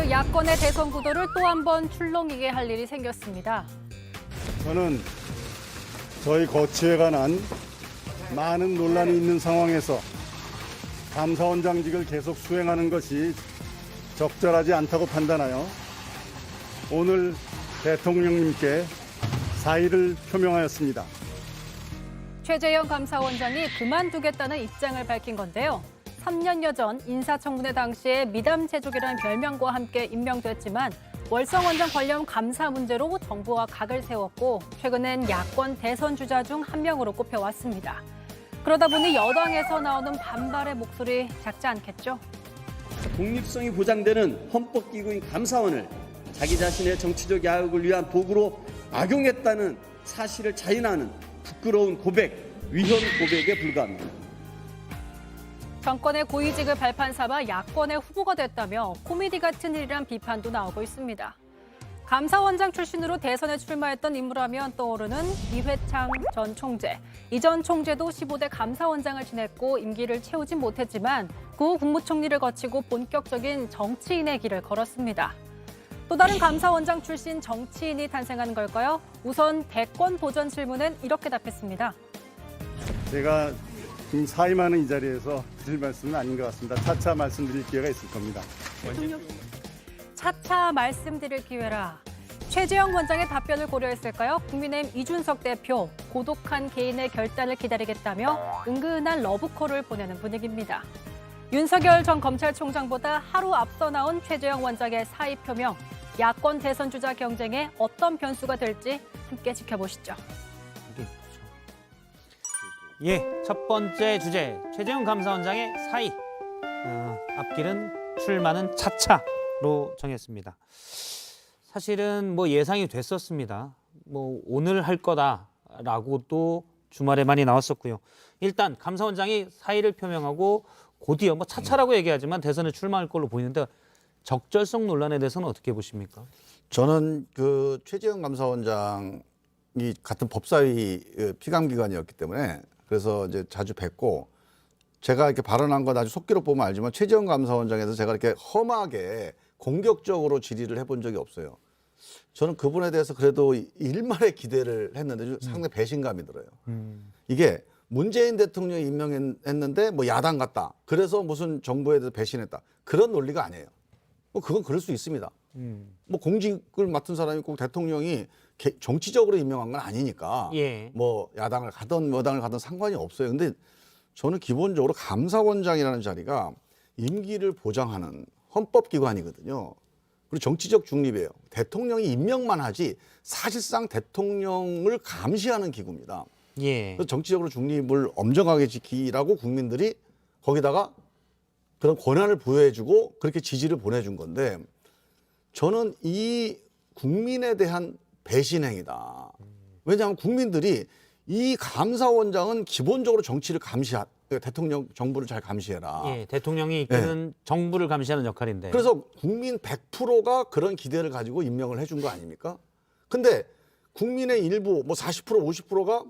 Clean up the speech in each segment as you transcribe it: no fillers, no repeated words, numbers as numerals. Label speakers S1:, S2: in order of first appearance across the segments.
S1: 야권의 대선 구도를 또 한 번 출렁이게 할 일이 생겼습니다.
S2: 저는 저희 거취에 관한 많은 논란이 있는 상황에서 감사원장직을 계속 수행하는 것이 적절하지 않다고 판단하여 오늘 대통령님께 사의를 표명하였습니다.
S1: 최재형 감사원장이 그만두겠다는 입장을 밝힌 건데요. 3년여 전 인사청문회 당시에 미담제족이라는 별명과 함께 임명됐지만 월성원장 관련 감사 문제로 정부와 각을 세웠고 최근엔 야권 대선 주자 중 한 명으로 꼽혀왔습니다. 그러다 보니 여당에서 나오는 반발의 목소리 작지 않겠죠?
S3: 독립성이 보장되는 헌법기구인 감사원을 자기 자신의 정치적 야욕을 위한 도구로 악용했다는 사실을 자인하는 부끄러운 고백, 위헌 고백에 불과합니다.
S1: 정권의 고위직을 발판 삼아 야권의 후보가 됐다며 코미디 같은 일이란 비판도 나오고 있습니다. 감사원장 출신으로 대선에 출마했던 인물하면 떠오르는 이회창 전 총재. 이 전 총재도 15대 감사원장을 지냈고 임기를 채우진 못했지만 그 후 국무총리를 거치고 본격적인 정치인의 길을 걸었습니다. 또 다른 감사원장 출신 정치인이 탄생한 걸까요? 우선 대권 도전 질문엔 이렇게 답했습니다.
S2: 제가 지금 사임하는 이 자리에서 드릴 말씀은 아닌 것 같습니다. 차차 말씀드릴 기회가 있을 겁니다.
S1: 차차 말씀드릴 기회라. 최재형 원장의 답변을 고려했을까요? 국민의힘 이준석 대표, 고독한 개인의 결단을 기다리겠다며 은근한 러브콜을 보내는 분위기입니다. 윤석열 전 검찰총장보다 하루 앞서 나온 최재형 원장의 사의 표명, 야권 대선 주자 경쟁에 어떤 변수가 될지 함께 지켜보시죠.
S4: 예, 첫 번째 주제 최재형 감사원장의 사의. 앞길은 출마는 차차로 정했습니다. 사실은 뭐 예상이 됐었습니다. 뭐 오늘 할 거다라고도 주말에 많이 나왔었고요. 일단 감사원장이 사의를 표명하고 곧이어 뭐 차차라고 얘기하지만 대선에 출마할 걸로 보이는데 적절성 논란에 대해서는 어떻게 보십니까?
S5: 저는 그 최재형 감사원장이 같은 법사위 피감기관이었기 때문에 그래서 이제 자주 뵙고 제가 이렇게 발언한 건 아주 속기록 보면 알지만 최재형 감사원장에서 제가 이렇게 험하게 공격적으로 질의를 해본 적이 없어요. 저는 그분에 대해서 그래도 일말의 기대를 했는데 상당히 배신감이 들어요. 이게 문재인 대통령이 임명했는데 뭐 야당 같다. 그래서 무슨 정부에 대해서 배신했다. 그런 논리가 아니에요. 뭐 그건 그럴 수 있습니다. 뭐 공직을 맡은 사람이 꼭 대통령이 정치적으로 임명한 건 아니니까
S4: 예.
S5: 뭐 야당을 가든 여당을 가든 상관이 없어요. 근데 저는 기본적으로 감사원장이라는 자리가 임기를 보장하는 헌법기관이거든요. 그리고 정치적 중립이에요. 대통령이 임명만 하지 사실상 대통령을 감시하는 기구입니다.
S4: 예.
S5: 그래서 정치적으로 중립을 엄정하게 지키라고 국민들이 거기다가 그런 권한을 부여해주고 그렇게 지지를 보내준 건데 저는 이 국민에 대한 배신행위다. 왜냐하면 국민들이 이 감사원장은 기본적으로 정치를 대통령 정부를 잘 감시해라.
S4: 예, 대통령이 이끄는 정부를 감시하는 역할인데.
S5: 그래서 국민 100%가 그런 기대를 가지고 임명을 해준 거 아닙니까? 근데 국민의 일부 뭐 40% 50%가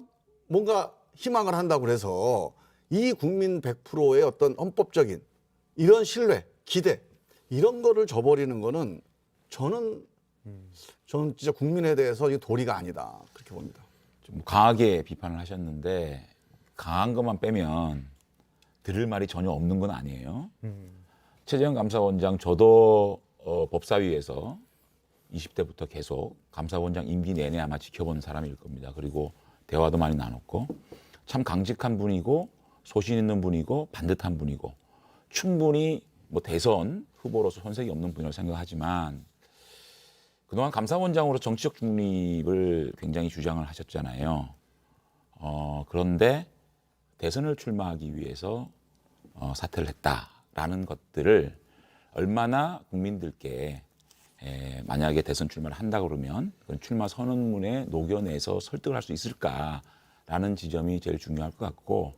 S5: 뭔가 희망을 한다고 그래서 이 국민 100%의 어떤 헌법적인 이런 신뢰, 기대 이런 거를 저버리는 거는 저는 진짜 국민에 대해서 이 도리가 아니다 그렇게 봅니다.
S6: 좀 강하게 비판을 하셨는데 강한 것만 빼면 들을 말이 전혀 없는 건 아니에요. 최재형 감사원장 저도 법사위에서 20대부터 계속 감사원장 임기 내내 아마 지켜본 사람일 겁니다. 그리고 대화도 많이 나눴고 참 강직한 분이고 소신 있는 분이고 반듯한 분이고 충분히 뭐 대선 후보로서 손색이 없는 분이라고 생각하지만 그동안 감사원장으로 정치적 중립을 굉장히 주장을 하셨잖아요. 그런데 대선을 출마하기 위해서 사퇴를 했다라는 것들을 얼마나 국민들께 만약에 대선 출마를 한다 그러면 그건 출마 선언문에 녹여내서 설득을 할 수 있을까라는 지점이 제일 중요할 것 같고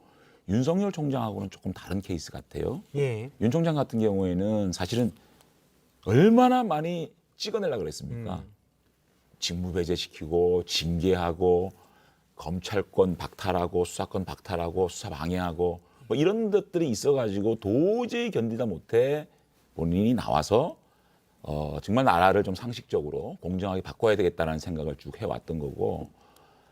S6: 윤석열 총장하고는 조금 다른 케이스 같아요.
S4: 예.
S6: 윤 총장 같은 경우에는 사실은 얼마나 많이 찍어내려고 그랬습니까? 직무배제시키고 징계하고 검찰권 박탈하고 수사권 박탈하고 수사 방해하고 뭐 이런 것들이 있어가지고 도저히 견디다 못해 본인이 나와서 정말 나라를 좀 상식적으로 공정하게 바꿔야 되겠다는 생각을 쭉 해왔던 거고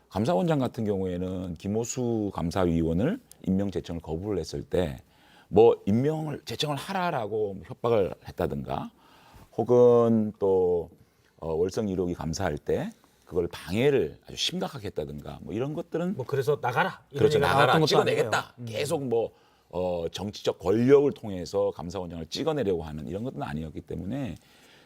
S6: 감사원장 같은 경우에는 김호수 감사위원을 임명 제청을 거부를 했을 때 뭐 임명을 제청을 하라라고 협박을 했다든가 혹은 또 월성 1호기 감사할 때 그걸 방해를 아주 심각하게 했다든가 뭐 이런 것들은
S4: 뭐 그래서 나가라. 이런
S6: 그렇죠.
S4: 얘기가
S6: 나가라
S4: 나왔던 것도
S6: 찍어내겠다.
S4: 아니고요.
S6: 계속 뭐 정치적 권력을 통해서 감사원장을 찍어내려고 하는 이런 것은 아니었기 때문에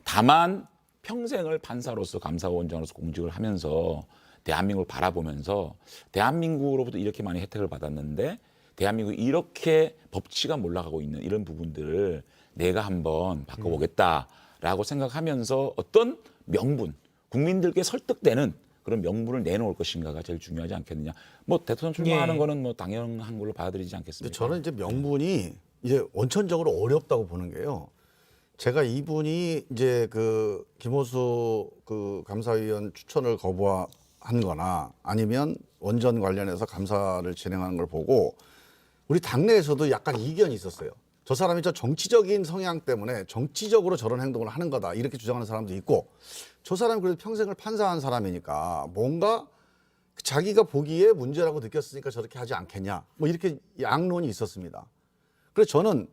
S6: 다만 평생을 판사로서 감사원장으로서 공직을 하면서 대한민국을 바라보면서 대한민국으로부터 이렇게 많이 혜택을 받았는데 대한민국이 이렇게 법치가 몰락하고 있는 이런 부분들을 내가 한번 바꿔보겠다라고 생각하면서 어떤 명분, 국민들께 설득되는 그런 명분을 내놓을 것인가가 제일 중요하지 않겠느냐. 뭐 대통령 출마하는
S4: 예.
S6: 거는 뭐 당연한 걸로 받아들이지
S5: 근데
S6: 않겠습니까?
S5: 저는 이제 명분이 이제 원천적으로 어렵다고 보는 게요. 제가 이분이 이제 그 김호수 그 감사위원 추천을 거부한 거나 아니면 원전 관련해서 감사를 진행하는 걸 보고 우리 당내에서도 약간 이견이 있었어요. 저 사람이 저 정치적인 성향 때문에 정치적으로 저런 행동을 하는 거다 이렇게 주장하는 사람도 있고 저 사람이 그래도 평생을 판사한 사람이니까 뭔가 자기가 보기에 문제라고 느꼈으니까 저렇게 하지 않겠냐 뭐 이렇게 양론이 있었습니다. 그래서 저는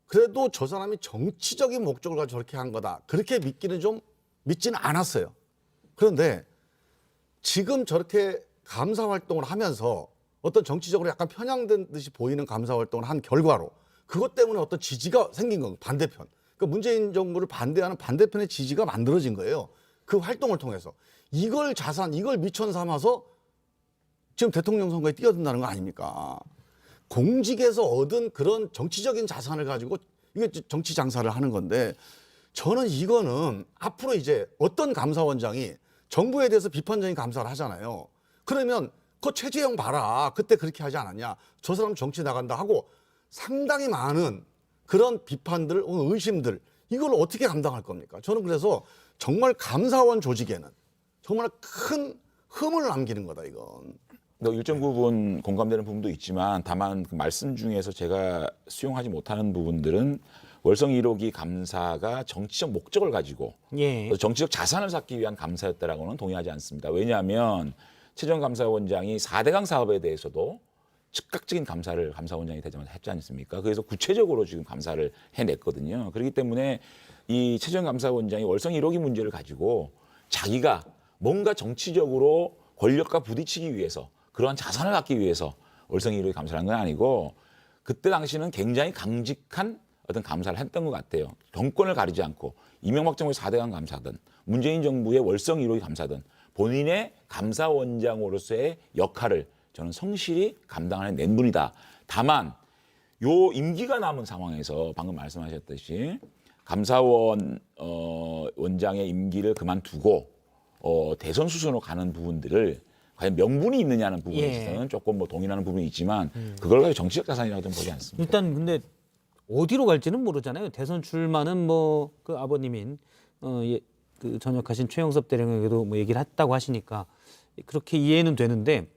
S5: 그래도 저 사람이 정치적인 목적을 가지고 저렇게 한 거다 그렇게 믿기는 좀 믿지는 않았어요. 그런데 지금 저렇게 감사 활동을 하면서 어떤 정치적으로 약간 편향된 듯이 보이는 감사 활동을 한 결과로 그것 때문에 어떤 지지가 생긴 건 반대편. 그러니까 문재인 정부를 반대하는 반대편의 지지가 만들어진 거예요. 그 활동을 통해서. 이걸 자산, 이걸 미천 삼아서 지금 대통령 선거에 뛰어든다는 거 아닙니까? 공직에서 얻은 그런 정치적인 자산을 가지고 이게 정치 장사를 하는 건데 저는 이거는 앞으로 이제 어떤 감사원장이 정부에 대해서 비판적인 감사를 하잖아요. 그러면 그 최재형 봐라. 그때 그렇게 하지 않았냐. 저 사람 정치 나간다 하고 상당히 많은 그런 비판들, 의심들 이걸 어떻게 감당할 겁니까? 저는 그래서 정말 감사원 조직에는 정말 큰 흠을 남기는 거다 이건.
S6: 일정 부분 공감되는 부분도 있지만 다만 그 말씀 중에서 제가 수용하지 못하는 부분들은 월성 1호기 감사가 정치적 목적을 가지고
S4: 예.
S6: 정치적 자산을 쌓기 위한 감사였다라고는 동의하지 않습니다. 왜냐하면 최재형 감사원장이 4대강 사업에 대해서도 즉각적인 감사를 감사원장이 되자마자 했지 않습니까? 그래서 구체적으로 지금 감사를 해냈거든요. 그렇기 때문에 이 최재형 감사원장이 월성 1호기 문제를 가지고 자기가 뭔가 정치적으로 권력과 부딪히기 위해서 그러한 자산을 갖기 위해서 월성 1호기 감사를 한 건 아니고 그때 당시는 굉장히 강직한 어떤 감사를 했던 것 같아요. 정권을 가리지 않고 이명박 정부의 4대강 감사든 문재인 정부의 월성 1호기 감사든 본인의 감사원장으로서의 역할을 저는 성실히 감당해낸 분이다. 다만 요 임기가 남은 상황에서 방금 말씀하셨듯이 감사원 원장의 임기를 그만두고 대선 수순으로 가는 부분들을 과연 명분이 있느냐는 부분에
S4: 예.
S6: 있어서는 조금 뭐 동의하는 부분이 있지만 그걸 가지고 정치적 자산이라고는 보지 않습니다.
S4: 일단 근데 어디로 갈지는 모르잖아요. 대선 출마는 뭐 그 아버님인 그 전역하신 최영섭 대령에게도 뭐 얘기를 했다고 하시니까 그렇게 이해는 되는데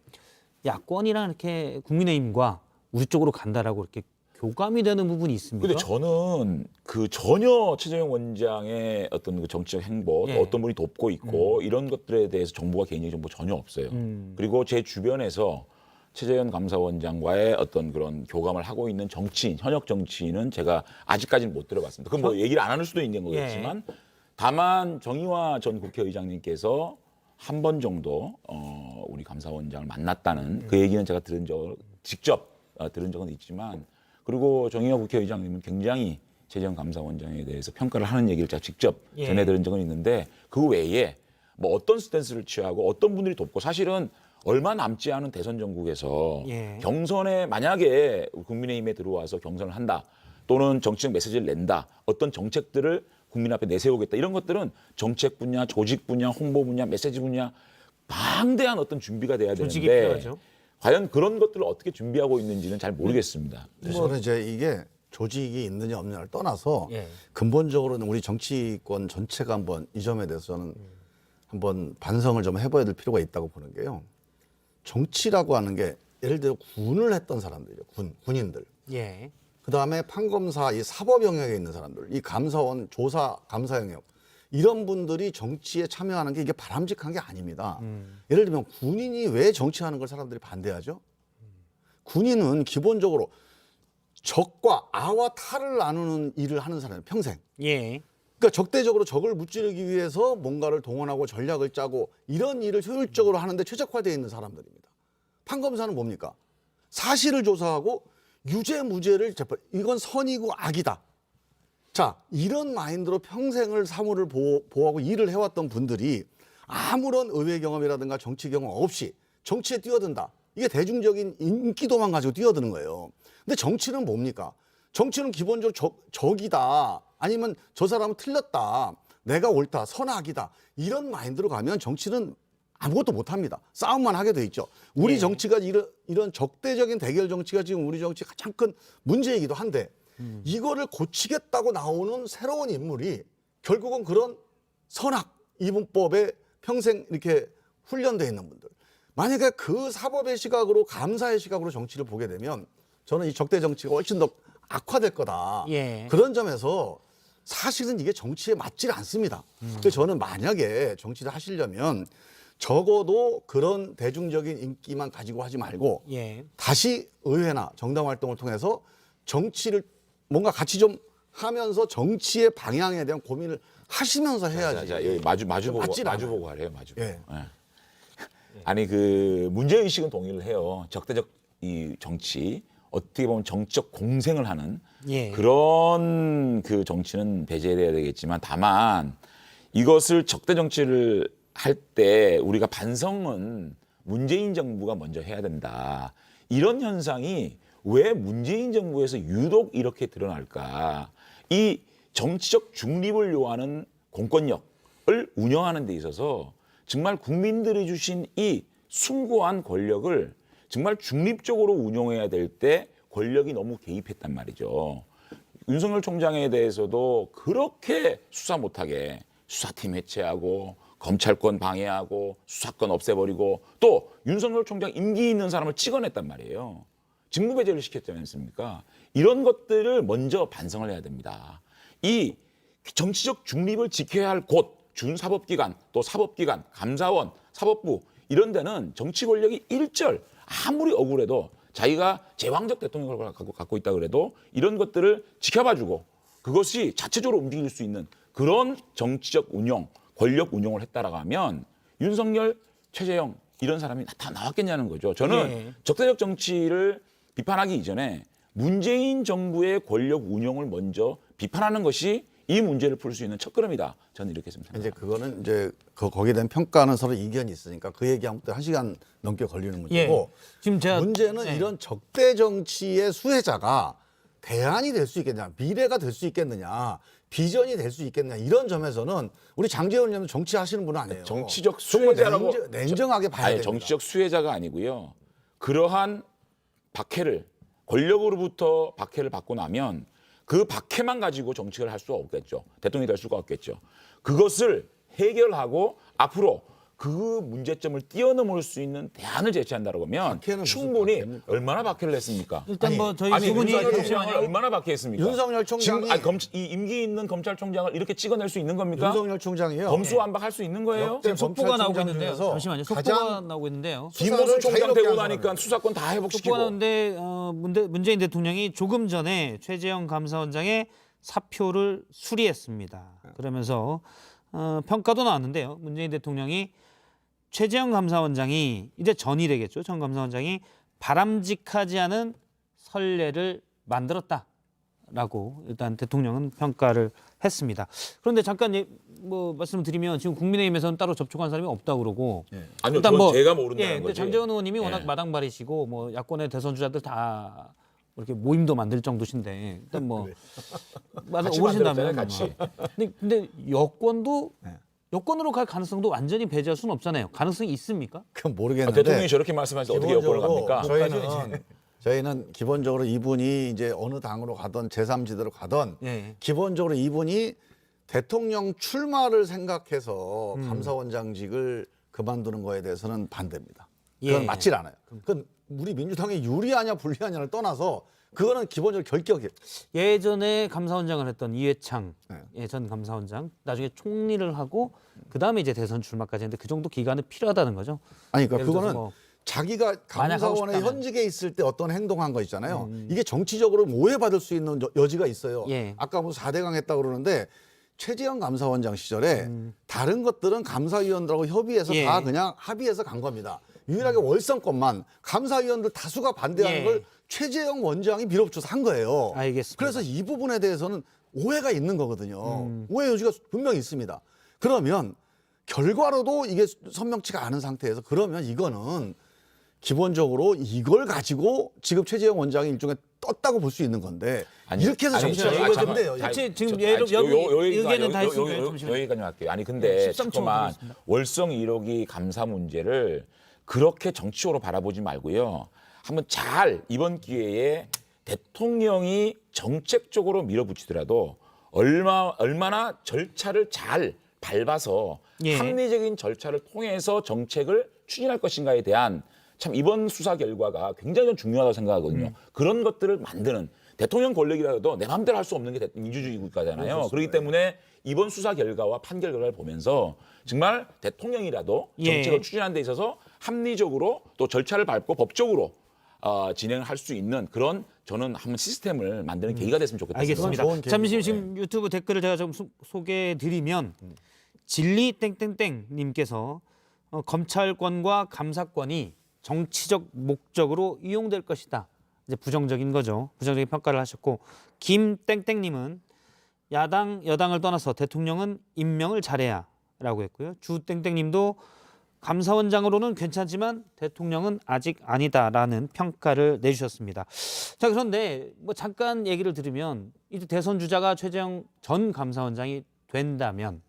S4: 야권이랑 이렇게 국민의힘과 우리 쪽으로 간다라고 이렇게 교감이 되는 부분이 있습니까?
S6: 근데 저는 그 전혀 최재형 원장의 어떤 그 정치적 행보, 또
S4: 예.
S6: 어떤 분이 돕고 있고 이런 것들에 대해서 정부가 개인적인 정보 전혀 없어요. 그리고 제 주변에서 최재형 감사원장과의 어떤 그런 교감을 하고 있는 정치인, 현역 정치인은 제가 아직까지는 못 들어봤습니다. 그건 뭐 얘기를 안 할 수도 있는 거겠지만 다만 정의화 전 국회의장님께서 한 번 정도 우리 감사원장을 만났다는 그 얘기는 제가 직접 들은 적은 있지만 그리고 정의화 국회의장님은 굉장히 최재형 감사원장에 대해서 평가를 하는 얘기를 제가 직접
S4: 예.
S6: 전해 들은 적은 있는데 그 외에 뭐 어떤 스탠스를 취하고 어떤 분들이 돕고 사실은 얼마 남지 않은 대선 전국에서
S4: 예.
S6: 경선에 만약에 국민의힘에 들어와서 경선을 한다 또는 정치적 메시지를 낸다 어떤 정책들을 국민 앞에 내세우겠다 이런 것들은 정책 분야, 조직 분야, 홍보 분야, 메시지 분야 방대한 어떤 준비가 돼야
S4: 조직이
S6: 되는데
S4: 필요하죠.
S6: 과연 그런 것들을 어떻게 준비하고 있는지는 잘 모르겠습니다.
S5: 저는 이제 이게 조직이 있느냐 없느냐를 떠나서
S4: 예.
S5: 근본적으로는 우리 정치권 전체가 한번 이 점에 대해서 저는 한번 반성을 좀 해봐야 될 필요가 있다고 보는 게요. 정치라고 하는 게 예를 들어 군을 했던 사람들이죠. 군인들.
S4: 예.
S5: 그다음에 판검사 이 사법 영역에 있는 사람들, 이 감사원 조사 감사 영역 이런 분들이 정치에 참여하는 게 이게 바람직한 게 아닙니다. 예를 들면 군인이 왜 정치하는 걸 사람들이 반대하죠? 군인은 기본적으로 적과 아와 타를 나누는 일을 하는 사람이에요. 평생.
S4: 예.
S5: 그러니까 적대적으로 적을 무찌르기 위해서 뭔가를 동원하고 전략을 짜고 이런 일을 효율적으로 하는데 최적화되어 있는 사람들입니다. 판검사는 뭡니까? 사실을 조사하고 유죄 무죄를 재판. 이건 선이고 악이다. 자, 이런 마인드로 평생을 사무를 보호하고 일을 해왔던 분들이 아무런 의회 경험이라든가 정치 경험 없이 정치에 뛰어든다. 이게 대중적인 인기도만 가지고 뛰어드는 거예요. 근데 정치는 뭡니까? 정치는 기본적으로 적이다. 아니면 저 사람은 틀렸다. 내가 옳다. 선악이다. 이런 마인드로 가면 정치는 아무것도 못합니다. 싸움만 하게 돼 있죠. 우리 정치가 이런 적대적인 대결 정치가 지금 우리 정치 가장 큰 문제이기도 한데 이거를 고치겠다고 나오는 새로운 인물이 결국은 그런 선악 이분법에 평생 이렇게 훈련되어 있는 분들. 만약에 그 사법의 시각으로 감사의 시각으로 정치를 보게 되면 저는 이 적대 정치가 훨씬 더 악화될 거다.
S4: 예.
S5: 그런 점에서 사실은 이게 정치에 맞질 않습니다. 그래서 저는 만약에 정치를 하시려면 적어도 그런 대중적인 인기만 가지고 하지 말고
S4: 예.
S5: 다시 의회나 정당 활동을 통해서 정치를 뭔가 같이 좀 하면서 정치의 방향에 대한 고민을 하시면서 해야지.
S6: 자, 여기 마주보고
S5: 맞질 않아요.
S6: 마주보고 하래요. 마주보고.
S5: 예.
S6: 예. 아니 그 문제 의식은 동의를 해요. 적대적 이 정치 어떻게 보면 정치적 공생을 하는
S4: 예.
S6: 그런 그 정치는 배제해야 되겠지만 다만 이것을 적대 정치를 할 때 우리가 반성은 문재인 정부가 먼저 해야 된다. 이런 현상이 왜 문재인 정부에서 유독 이렇게 드러날까? 이 정치적 중립을 요하는 공권력을 운영하는 데 있어서 정말 국민들이 주신 이 숭고한 권력을 정말 중립적으로 운용해야 될 때 권력이 너무 개입했단 말이죠. 윤석열 총장에 대해서도 그렇게 수사 못하게 수사팀 해체하고 검찰권 방해하고 수사권 없애버리고 또 윤석열 총장 임기 있는 사람을 찍어냈단 말이에요. 직무배제를 시켰지 않습니까? 이런 것들을 먼저 반성을 해야 됩니다. 이 정치적 중립을 지켜야 할 곳, 준사법기관, 또 사법기관, 감사원, 사법부 이런 데는 정치 권력이 일절 아무리 억울해도 자기가 제왕적 대통령을 갖고 있다 그래도 이런 것들을 지켜봐주고 그것이 자체적으로 움직일 수 있는 그런 정치적 운영, 권력 운용을 했다라고 하면 윤석열, 최재형 이런 사람이 나왔겠냐는 거죠. 저는 적대적 정치를 비판하기 이전에 문재인 정부의 권력 운용을 먼저 비판하는 것이 이 문제를 풀 수 있는 첫걸음이다. 저는 이렇게 생각합니다.
S5: 이제 그거는 이제 거기에 대한 평가는 서로 이견이 있으니까 그 얘기하면 또 1시간 넘게 걸리는 문제고
S4: 지금 제가
S5: 문제는 이런 적대 정치의 수혜자가 대안이 될 수 있겠냐, 미래가 될 수 있겠느냐, 비전이 될 수 있겠느냐 이런 점에서는 우리 장제원 의원은 정치하시는 분은 아니에요.
S6: 정치적 수혜자라고
S5: 냉정하게 봐야
S6: 아니,
S5: 됩니다.
S6: 정치적 수혜자가 아니고요. 그러한 박해를 권력으로부터 박해를 받고 나면 그 박해만 가지고 정치를 할 수가 없겠죠. 대통령이 될 수가 없겠죠. 그것을 해결하고 앞으로 그 문제점을 뛰어넘을 수 있는 대안을 제시한다고 하면
S5: 박해는
S6: 충분히
S5: 무슨 박해입니까?
S6: 얼마나 박해를 했습니까?
S4: 일단 뭐 저희
S6: 아니
S4: 두 분이
S6: 윤석열 총장을 얼마나 박해했습니까?
S5: 윤석열 총장이
S6: 지금 이 임기 있는 검찰총장을 이렇게 찍어낼 수 있는 겁니까?
S5: 윤석열 총장이요.
S6: 검수완박할 수 있는 거예요?
S5: 역대
S4: 지금 속보가 나오고
S5: 검찰총장
S4: 있는데요.
S5: 중에서
S4: 잠시만요. 속보가
S5: 가장
S4: 나오고 있는데요.
S6: 김호수
S5: 수사를
S6: 총장
S5: 자유롭게
S6: 되고
S5: 한
S6: 나니까
S5: 사람이에요.
S6: 수사권 다 회복시키고.
S4: 속보가 나오는데 문재인 대통령이 조금 전에 최재형 감사원장의 사표를 수리했습니다. 그러면서 평가도 나왔는데요. 문재인 대통령이 최재형 감사원장이 이제 전이 되겠죠. 전 감사원장이 바람직하지 않은 선례를 만들었다라고 일단 대통령은 평가를 했습니다. 그런데 잠깐 뭐 말씀을 드리면 지금 국민의힘에서는 따로 접촉한 사람이 없다고 그러고
S6: 아니요,
S4: 일단
S6: 그건 제가 모른다는
S4: 근데
S6: 거지.
S4: 장제원 의원님이
S6: 예.
S4: 워낙 마당발이시고 뭐 야권의 대선 주자들 다 이렇게 모임도 만들 정도신데 일단 뭐
S6: 같이
S4: 오르신다면
S6: 만들었잖아요, 같이.
S4: 근데 여권도 여권으로 갈 가능성도 완전히 배제할 수는 없잖아요. 가능성이 있습니까?
S5: 그건 모르겠는데
S6: 대통령이 저렇게 말씀하셔서 어떻게 여권을 갑니까?
S5: 저희는 기본적으로 이분이 이제 어느 당으로 가던 제3지대로 가던
S4: 예.
S5: 기본적으로 이분이 대통령 출마를 생각해서 감사원장직을 그만두는 거에 대해서는 반대입니다. 그건
S4: 예.
S5: 맞질 않아요. 그건 우리 민주당이 유리하냐 불리하냐를 떠나서 그거는 기본적으로 결격이에요.
S4: 예전에 감사원장을 했던 이회창
S5: 네.
S4: 전 감사원장 나중에 총리를 하고 그다음에 이제 대선 출마까지 했는데 그 정도 기간은 필요하다는 거죠.
S5: 아니 그러니까
S4: 예를 들어서
S5: 그거는
S4: 뭐
S5: 자기가
S4: 만약 하고
S5: 감사원에
S4: 싶다면.
S5: 현직에 있을 때 어떤 행동한 거 있잖아요. 이게 정치적으로 오해받을 수 있는 여지가 있어요.
S4: 예.
S5: 아까 뭐 4대강 했다고 그러는데 최재형 감사원장 시절에 다른 것들은 감사위원들하고 협의해서
S4: 예.
S5: 다 그냥 합의해서 간 겁니다. 유일하게 월성권만 감사위원들 다수가 반대하는
S4: 예.
S5: 걸 최재형 원장이 밀어붙여서 한 거예요.
S4: 알겠습니다.
S5: 그래서 이 부분에 대해서는 오해가 있는 거거든요. 오해 여지가 분명히 있습니다. 그러면 결과로도 이게 선명치가 않은 상태에서 그러면 이거는 기본적으로 이걸 가지고 지금 최재형 원장이 일종의 떴다고 볼 수 있는 건데
S6: 아니,
S5: 이렇게 해서
S6: 아니,
S5: 정치를
S6: 저-
S5: 이거
S6: 잠깐만.
S5: 좀 돼요.
S4: 아니, 지금
S6: 저-
S4: 예로-
S6: 아니, 요- 요- 요-
S4: 의견은 다
S6: 요-
S4: 했으니까
S6: 요-
S4: 잠시만요.
S6: 여기까지 할게요. 아니
S4: 네,
S6: 근데
S4: 13초
S6: 잠깐만
S4: 드리겠습니다.
S6: 월성 1호기 감사 문제를 그렇게 정치적으로 바라보지 말고요. 한번 잘 이번 기회에 대통령이 정책적으로 밀어붙이더라도 얼마나 절차를 잘 밟아서
S4: 예.
S6: 합리적인 절차를 통해서 정책을 추진할 것인가에 대한 참 이번 수사 결과가 굉장히 좀 중요하다고 생각하거든요. 그런 것들을 만드는 대통령 권력이라도 내 마음대로 할 수 없는 게 민주주의 국가잖아요. 그렇기 때문에 이번 수사 결과와 판결 결과를 보면서 정말 대통령이라도
S4: 예.
S6: 정책을 추진하는 데 있어서 합리적으로 또 절차를 밟고 법적으로 진행을 할 수 있는 그런 저는 한번 시스템을 만드는 계기가 됐으면 좋겠다.
S4: 알겠습니다.
S5: 좋은
S4: 잠시
S5: 계기고,
S4: 지금 유튜브 댓글을 제가 좀 소개해 드리면 진리 땡땡땡 님께서 검찰권과 감사권이 정치적 목적으로 이용될 것이다. 이제 부정적인 거죠. 부정적인 평가를 하셨고 김땡땡 님은 여당을 떠나서 대통령은 임명을 잘해야라고 했고요. 주땡땡 님도 감사원장으로는 괜찮지만 대통령은 아직 아니다라는 평가를 내주셨습니다. 자, 그런데 뭐 잠깐 얘기를 들으면 이제 대선 주자가 최재형 전 감사원장이 된다면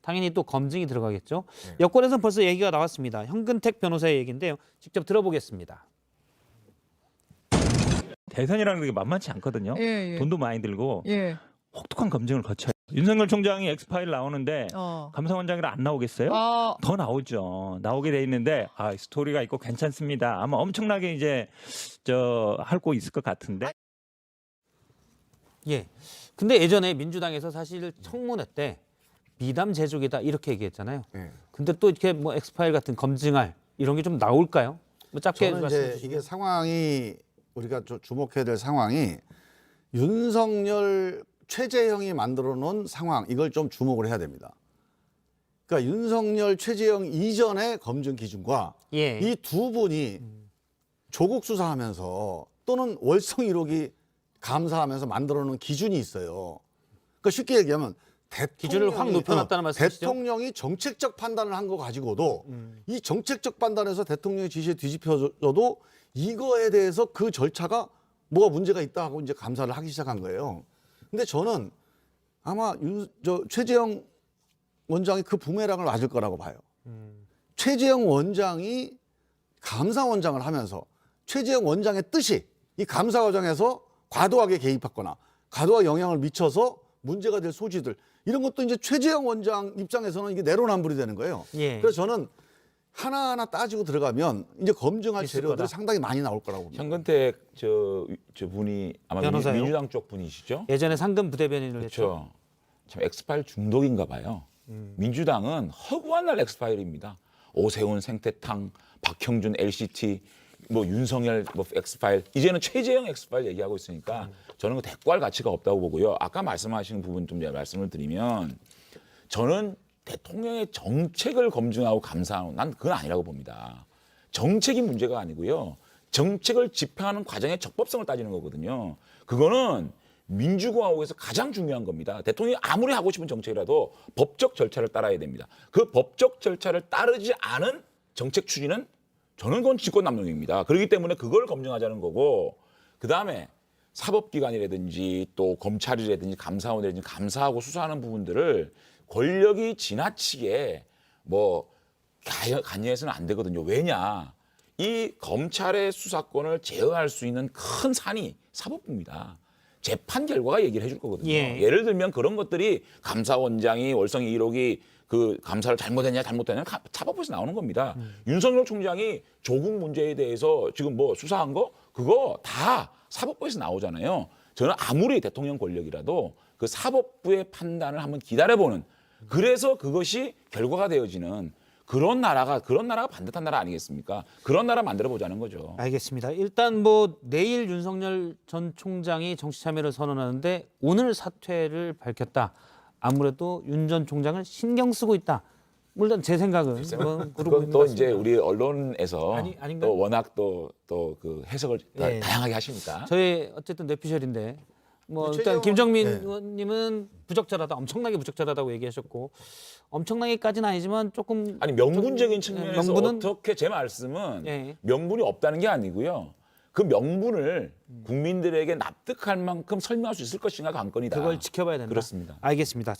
S4: 당연히 또 검증이 들어가겠죠. 여권에서는 벌써 얘기가 나왔습니다. 현근택 변호사의 얘기인데요. 직접 들어보겠습니다.
S7: 대선이라는 게 만만치 않거든요.
S8: 예, 예.
S7: 돈도 많이 들고
S8: 예.
S7: 혹독한 검증을 거쳐요. 윤석열 총장이 엑스파일 나오는데 감사원장이라 안 나오겠어요? 더 나오죠. 나오게 돼 있는데 스토리가 있고 괜찮습니다. 아마 엄청나게 이제 할 거 있을 것 같은데.
S4: 예. 근데 예전에 민주당에서 사실 청문회 때 미담 제조기다 이렇게 얘기했잖아요.
S5: 예.
S4: 근데 또 이렇게 뭐 엑스파일 같은 검증할 이런 게 좀 나올까요? 뭐 짧게
S5: 저는
S4: 말씀해
S5: 이제
S4: 주시고.
S5: 이게 상황이 우리가 주목해야 될 상황이 윤석열 최재형이 만들어 놓은 상황 이걸 좀 주목을 해야 됩니다. 그러니까 윤석열 최재형 이전의 검증 기준과
S4: 예.
S5: 이 두 분이 조국 수사하면서 또는 월성 1호기 감사하면서 만들어 놓은 기준이 있어요. 그러니까 쉽게 얘기하면
S4: 기준을 확 높여놨다는 말씀이시죠?
S5: 대통령이 정책적 판단을 한 거 가지고도 이 정책적 판단에서 대통령의 지시에 뒤집혀져도 이거에 대해서 그 절차가 뭐가 문제가 있다 하고 이제 감사를 하기 시작한 거예요. 근데 저는 아마 최재형 원장이 그 부메랑을 맞을 거라고 봐요. 최재형 원장이 감사원장을 하면서 최재형 원장의 뜻이 이 감사 과정에서 과도하게 개입했거나 과도하게 영향을 미쳐서 문제가 될 소지들 이런 것도 이제 최재형 원장 입장에서는 이게 내로남불이 되는 거예요.
S4: 예.
S5: 그래서 저는 하나하나 따지고 들어가면 이제 검증할
S4: 있을
S5: 재료들이
S4: 거다.
S5: 상당히 많이 나올 거라고 봅니다.
S6: 현근택 저 분이 아마
S4: 변호사요?
S6: 민주당 쪽 분이시죠?
S4: 예전에 상금 부대변인을 했죠.
S6: 그렇죠. 참 엑스파일 중독인가 봐요. 민주당은 허구한 날 엑스파일입니다. 오세훈 생태탕, 박형준 LCT, 뭐 윤석열 뭐 엑스파일, 이제는 최재형 엑스파일 얘기하고 있으니까 저는 그 대꾸할 가치가 없다고 보고요. 아까 말씀하신 부분 좀 제가 말씀을 드리면 저는 대통령의 정책을 검증하고 감사하는 난 그건 아니라고 봅니다. 정책이 문제가 아니고요. 정책을 집행하는 과정의 적법성을 따지는 거거든요. 그거는 민주공화국에서 가장 중요한 겁니다. 대통령이 아무리 하고 싶은 정책이라도 법적 절차를 따라야 됩니다. 그 법적 절차를 따르지 않은 정책 추진은 저는 그건 직권남용입니다. 그렇기 때문에 그걸 검증하자는 거고 그다음에 사법기관이라든지 또 검찰이라든지 감사원이라든지 감사하고 수사하는 부분들을 권력이 지나치게 뭐 관여해서는 안 되거든요. 왜냐? 이 검찰의 수사권을 제어할 수 있는 큰 산이 사법부입니다. 재판 결과가 얘기를 해줄 거거든요.
S4: 예.
S6: 예를 들면 그런 것들이 감사원장이 월성 1호기 그 감사를 잘못했냐 잘못했냐 사법부에서 나오는 겁니다. 윤석열 총장이 조국 문제에 대해서 지금 뭐 수사한 거 그거 다 사법부에서 나오잖아요. 저는 아무리 대통령 권력이라도 그 사법부의 판단을 한번 기다려보는, 그래서 그것이 결과가 되어지는 그런 나라가 반듯한 나라 아니겠습니까? 그런 나라 만들어 보자는 거죠.
S4: 알겠습니다. 일단 뭐 내일 윤석열 전 총장이 정치 참여를 선언하는데 오늘 사퇴를 밝혔다. 아무래도 윤 전 총장을 신경 쓰고 있다. 물론 제 생각은
S6: 그건 또 이제 우리 언론에서
S4: 아닌가요?
S6: 또 워낙 또 그 해석을
S4: 예.
S6: 다양하게 하시니까.
S4: 저희 어쨌든 뇌피셜인데 뭐
S5: 최재형
S4: 일단 김정민
S5: 네.
S4: 의원님은 부적절하다, 엄청나게 부적절하다고 얘기하셨고 엄청나게까지는 아니지만 조금
S6: 아니 명분적인 측면에서
S4: 명분은
S6: 어떻게 제 말씀은
S4: 예.
S6: 명분이 없다는 게 아니고요. 그 명분을 국민들에게 납득할 만큼 설명할 수 있을 것인가 관건이다.
S4: 그걸 지켜봐야 된다.
S6: 그렇습니다.
S4: 알겠습니다.